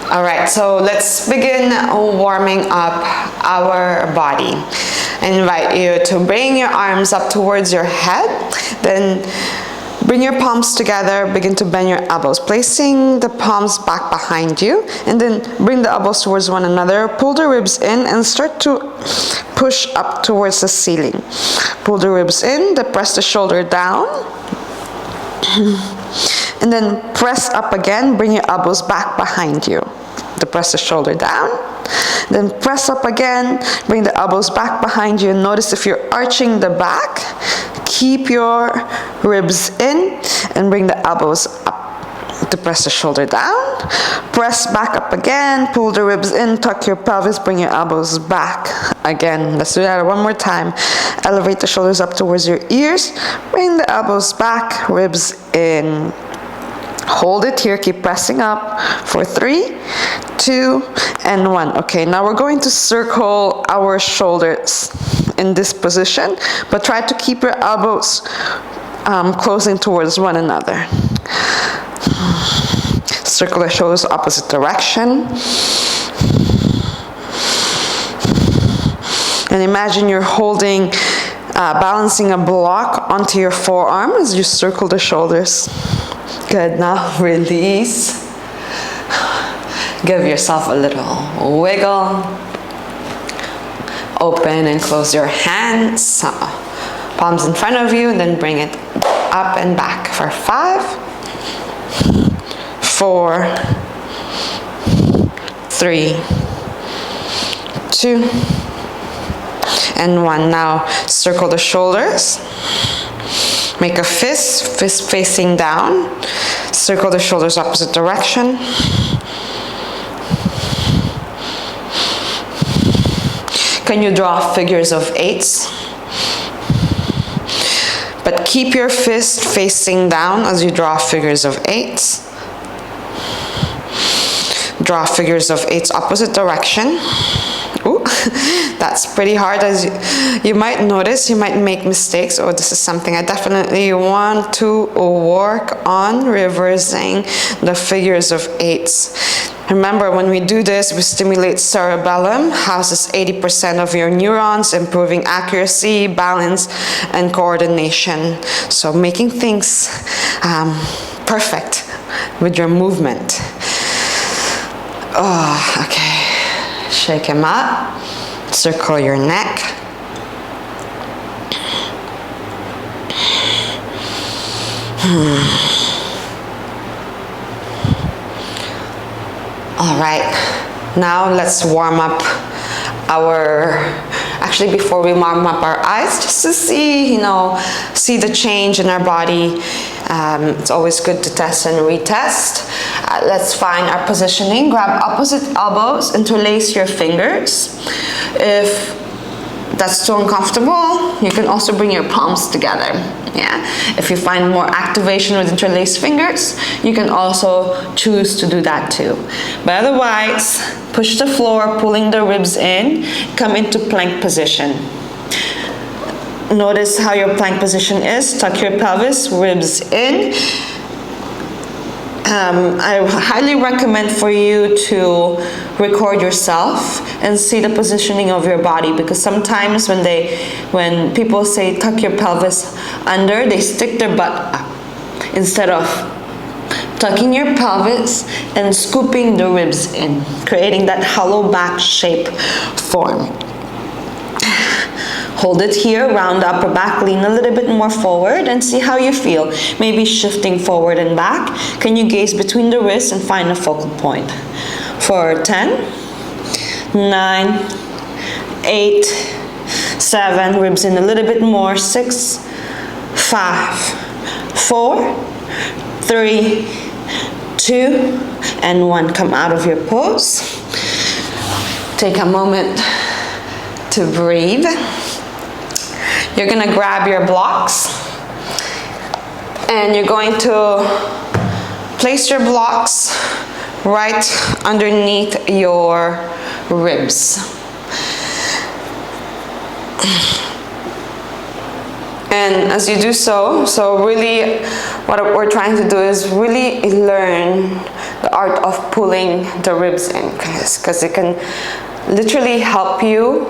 All right, so let's begin warming up our body. I invite you to bring your arms up towards your head, then bring your palms together, begin to bend your elbows, placing the palms back behind you, and then bring the elbows towards one another, pull the ribs in, and start to push up towards the ceiling. Pull the ribs in, then press the shoulder down, and then press up again, bring your elbows back behind you. To press the shoulder down, then press up again, bring the elbows back behind you, and notice if you're arching the back, keep your ribs in and bring the elbows up to press the shoulder down. Press back up again, pull the ribs in, tuck your pelvis, bring your elbows back again. Let's do that one more time. Elevate the shoulders up towards your ears, bring the elbows back, ribs in. Hold it here, keep pressing up for 3, 2, and 1. Okay, now we're going to circle our shoulders in this position, but try to keep your elbows closing towards one another. Circle the shoulders opposite direction. And imagine you're holding, balancing a block onto your forearm as you circle the shoulders. Good, now release. Give yourself a little wiggle. Open and close your hands. Palms in front of you, and then bring it up and back for 5, 4, 3, 2, and 1. Now circle the shoulders. Make a fist facing down. Circle the shoulders opposite direction. Can you draw figures of 8s? But keep your fist facing down as you draw figures of 8s. Draw figures of 8s opposite direction. Ooh, that's pretty hard. As you might notice, you might make mistakes. Oh, this is something I definitely want to work on, reversing the figures of 8s. Remember, when we do this, we stimulate cerebellum, houses 80% of your neurons, improving accuracy, balance, and coordination. So making things perfect with your movement. Oh, okay. Shake him up. Circle your neck. All right. Now let's warm up actually before we warm up our eyes, just to see, see the change in our body. It's always good to test and retest. Let's find our positioning. Grab opposite elbows, interlace your fingers. If that's too uncomfortable, you can also bring your palms together. Yeah. If you find more activation with interlaced fingers, you can also choose to do that too. But otherwise, push the floor, pulling the ribs in, come into plank position. Notice how your plank position is. Tuck your pelvis, ribs in. I highly recommend for you to record yourself and see the positioning of your body, because sometimes when people say tuck your pelvis under, they stick their butt up instead of tucking your pelvis and scooping the ribs in, creating that hollow back shape form. Hold it here, round the upper back, lean a little bit more forward and see how you feel. Maybe shifting forward and back. Can you gaze between the wrists and find a focal point? For 10, 9, 8, 7, ribs in a little bit more, 6, 5, 4, 3, 2, and 1. Come out of your pose. Take a moment to breathe. You're going to grab your blocks and you're going to place your blocks right underneath your ribs. And as you do so really what we're trying to do is really learn the art of pulling the ribs in, because it can literally help you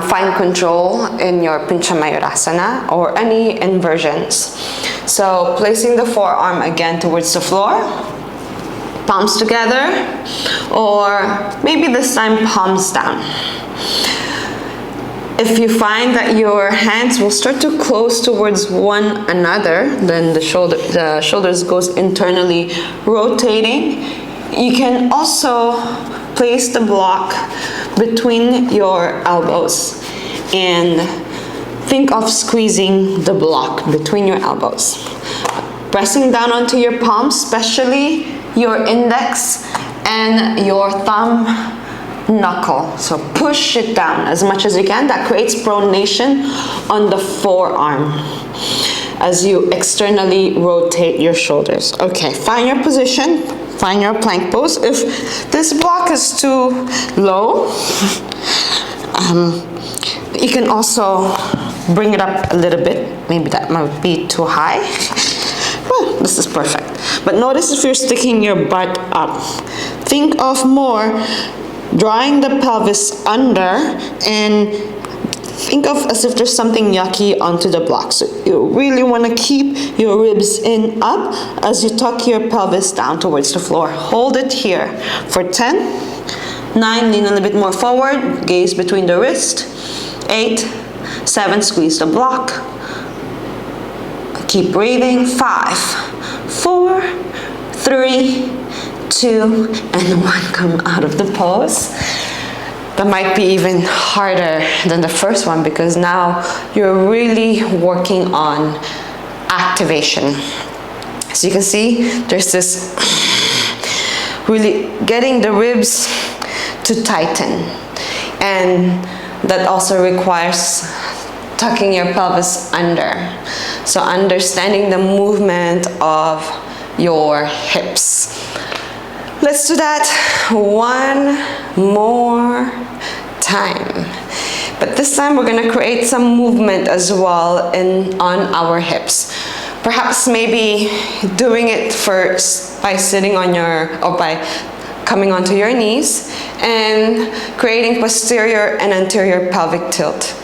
find control in your Pincha Mayurasana or any inversions. So placing the forearm again towards the floor, palms together, or maybe this time palms down. If you find that your hands will start to close towards one another, then the shoulders goes internally rotating. You can also place the block between your elbows and think of squeezing the block between your elbows. Pressing down onto your palms, especially your index and your thumb knuckle. So push it down as much as you can. That creates pronation on the forearm as you externally rotate your shoulders. Okay, find your position, find your plank pose. If this block is too low, you can also bring it up a little bit. Maybe that might be too high. Well, this is perfect. But notice if you're sticking your butt up. Think of more drawing the pelvis under, and think of as if there's something yucky onto the block. So you really want to keep your ribs in up as you tuck your pelvis down towards the floor. Hold it here for 10, 9, lean a little bit more forward, gaze between the wrist, 8, 7, squeeze the block. Keep breathing, 5, 4, 3, 2, and 1. Come out of the pose. That might be even harder than the first one because now you're really working on activation. So you can see there's this really getting the ribs to tighten, and that also requires tucking your pelvis under. So understanding the movement of your hips. Let's do that one more time. But this time we're gonna create some movement as well on our hips. Perhaps maybe doing it first by sitting on or by coming onto your knees and creating posterior and anterior pelvic tilt.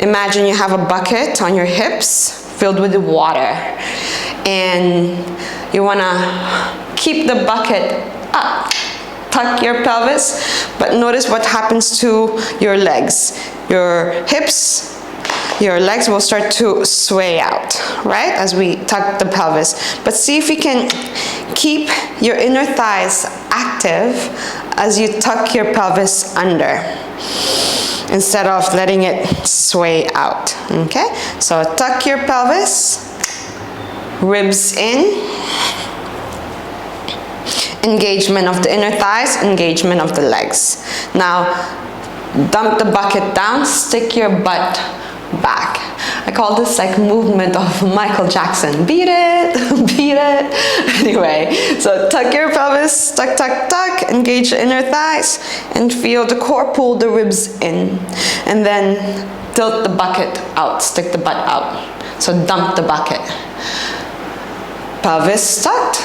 Imagine you have a bucket on your hips filled with water, and you wanna keep the bucket up. Tuck your pelvis, but notice what happens to your legs. Your hips, your legs will start to sway out, right? As we tuck the pelvis. But see if you can keep your inner thighs active as you tuck your pelvis under, instead of letting it sway out, okay? So tuck your pelvis, ribs in, engagement of the inner thighs, engagement of the legs. Now, dump the bucket down, stick your butt back. I call this like movement of Michael Jackson. Beat it, beat it. Anyway, so tuck your pelvis, tuck, tuck, tuck, engage the inner thighs, and feel the core pull the ribs in. And then tilt the bucket out, stick the butt out. So dump the bucket. Pelvis tucked,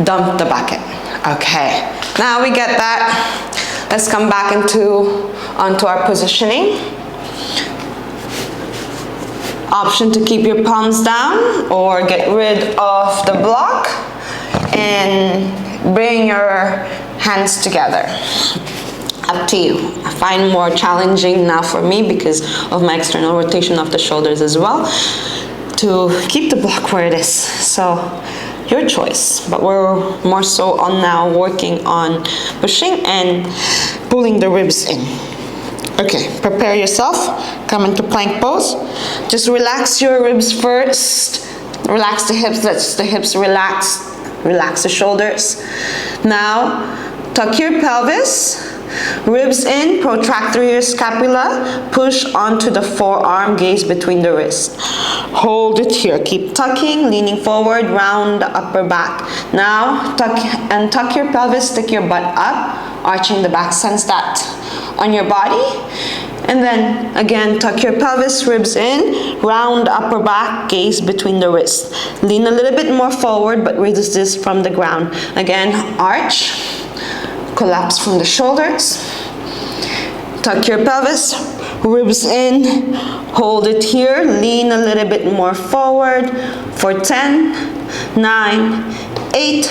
dump the bucket. Okay, now we get that. Let's come back onto our positioning. Option to keep your palms down or get rid of the block and bring your hands together. Up to you. I find more challenging now for me because of my external rotation of the shoulders as well to keep the block where it is. So your choice, but we're more so on now working on pushing and pulling the ribs in. Okay, prepare yourself, come into plank pose. Just relax your ribs first, relax the hips, let the hips relax, relax the shoulders. Now, tuck your pelvis, ribs in, protract through your scapula, push onto the forearm, gaze between the wrists. Hold it here, keep tucking, leaning forward, round the upper back. Now, tuck your pelvis, stick your butt up, arching the back, sense that on your body, And then again, tuck your pelvis, ribs in, round upper back, gaze between the wrists. Lean a little bit more forward, but raise this from the ground. Again, arch, collapse from the shoulders. Tuck your pelvis, ribs in, hold it here, lean a little bit more forward for 10, 9, 8,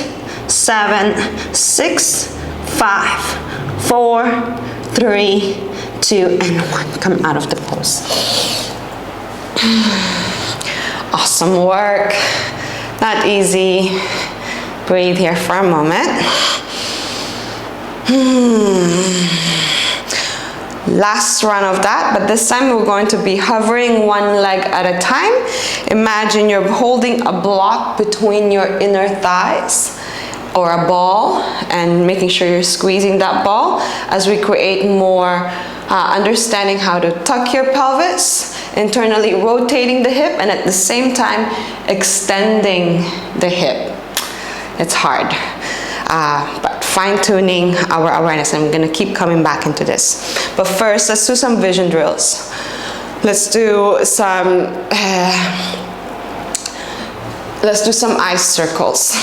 7, 6, 5, 4, 3, 2, and 1. Come out of the pose. Awesome work. Not easy. Breathe here for a moment. Last run of that, but this time we're going to be hovering one leg at a time. Imagine you're holding a block between your inner thighs or a ball and making sure you're squeezing that ball as we create more understanding how to tuck your pelvis, internally rotating the hip, and at the same time extending the hip. It's hard, but fine-tuning our awareness. I'm going to keep coming back into this. But first, let's do some vision drills. Let's do some eye circles.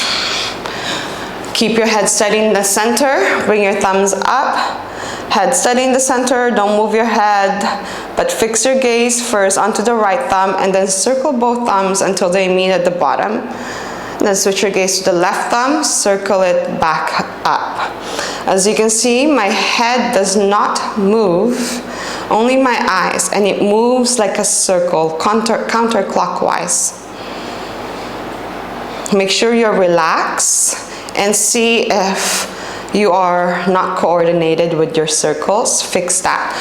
Keep your head steady in the center. Bring your thumbs up. Head steady in the center. Don't move your head, but fix your gaze first onto the right thumb and then circle both thumbs until they meet at the bottom. Then switch your gaze to the left thumb, circle it back up. As you can see, my head does not move, only my eyes, and it moves like a circle, counterclockwise. Make sure you're relaxed and see if you are not coordinated with your circles. Fix that.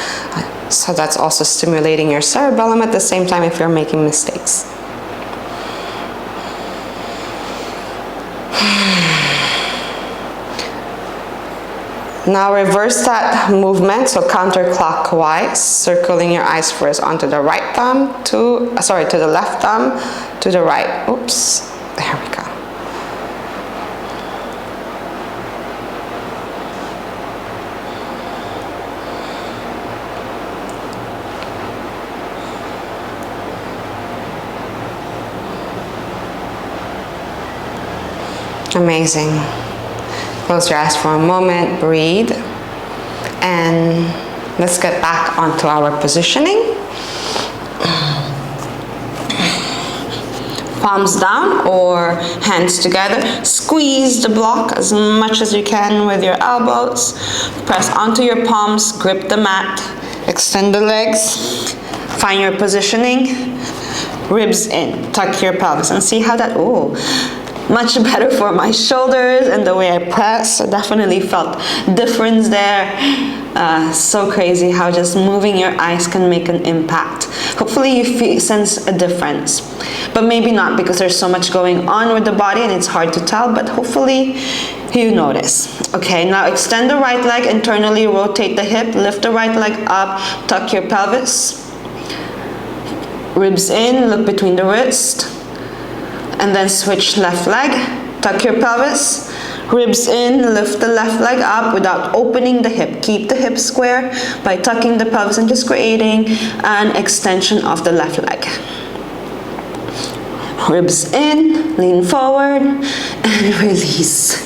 So that's also stimulating your cerebellum at the same time if you're making mistakes. Now reverse that movement, so counterclockwise, circling your eyes first onto the right thumb, to the left thumb, to the right. Oops, there we go. Amazing. Close your eyes for a moment, breathe, and let's get back onto our positioning. Palms down or hands together. Squeeze the block as much as you can with your elbows. Press onto your palms, grip the mat, extend the legs, find your positioning. Ribs in, tuck your pelvis, and see how that, much better for my shoulders and the way I press. I definitely felt difference there. So crazy how just moving your eyes can make an impact. Hopefully you sense a difference, but maybe not because there's so much going on with the body and it's hard to tell, but hopefully you notice. Okay, now extend the right leg, internally rotate the hip, lift the right leg up, tuck your pelvis. Ribs in, look between the wrist. And then switch left leg, tuck your pelvis, ribs in, lift the left leg up without opening the hip. Keep the hip square by tucking the pelvis and just creating an extension of the left leg. Ribs in, lean forward, and release.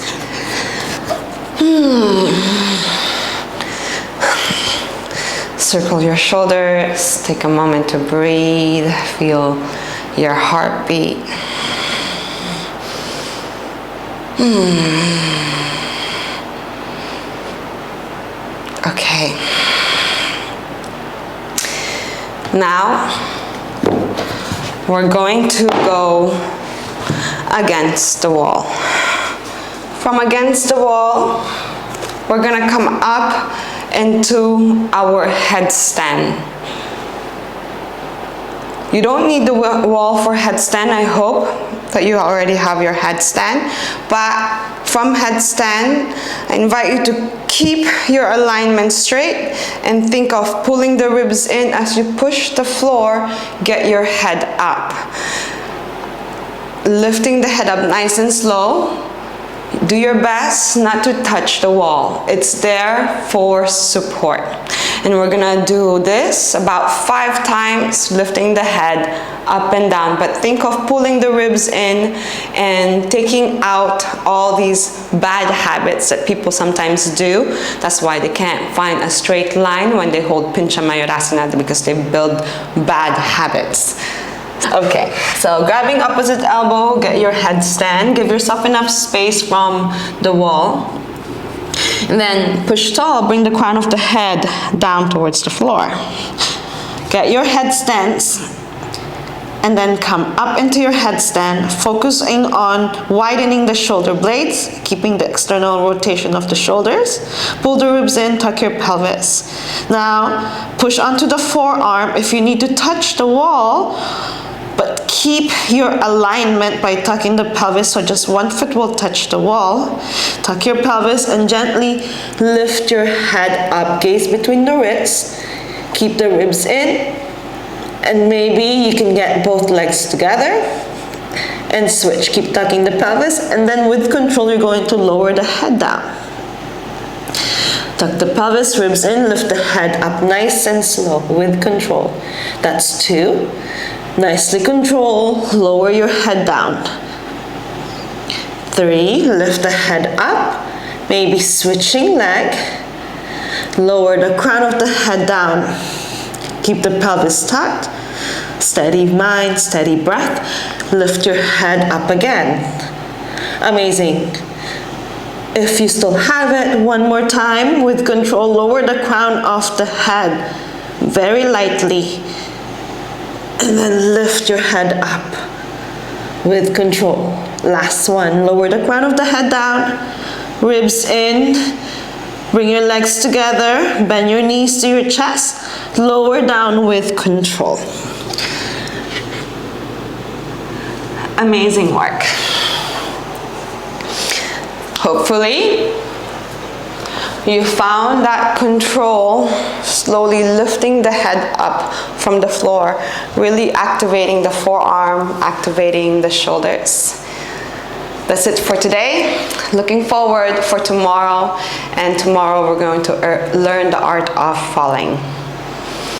Circle your shoulders, take a moment to breathe, feel your heartbeat. Okay. Now we're going to go against the wall. From against the wall, we're gonna come up into our headstand. You don't need the wall for headstand. I hope that you already have your headstand, but from headstand, I invite you to keep your alignment straight and think of pulling the ribs in as you push the floor. Get your head up, lifting the head up nice and slow. Do your best not to touch the wall. It's there for support. And we're gonna do this about 5 times, lifting the head up and down. But think of pulling the ribs in and taking out all these bad habits that people sometimes do. That's why they can't find a straight line when they hold Pincha Mayurasana, because they build bad habits. Okay, so grabbing opposite elbow, get your headstand, give yourself enough space from the wall. And then push tall, bring the crown of the head down towards the floor. Get your headstands, and then come up into your headstand, focusing on widening the shoulder blades, keeping the external rotation of the shoulders. Pull the ribs in, tuck your pelvis. Now, push onto the forearm if you need to touch the wall, but keep your alignment by tucking the pelvis, so just one foot will touch the wall. Tuck your pelvis and gently lift your head up. Gaze between the ribs. Keep the ribs in. And maybe you can get both legs together and switch. Keep tucking the pelvis, and then with control, you're going to lower the head down. Tuck the pelvis, ribs in, lift the head up nice and slow with control. That's 2. Nicely control, lower your head down. 3, lift the head up, maybe switching leg. Lower the crown of the head down. Keep the pelvis tucked. Steady mind, steady breath. Lift your head up again. Amazing. If you still have it, one more time with control, lower the crown of the head very lightly. And then lift your head up with control. Last one, lower the crown of the head down, ribs in, bring your legs together, bend your knees to your chest, lower down with control. Amazing work. Hopefully, you found that control, slowly lifting the head up from the floor, really activating the forearm, activating the shoulders. That's it for today. Looking forward for tomorrow, and tomorrow we're going to learn the art of falling.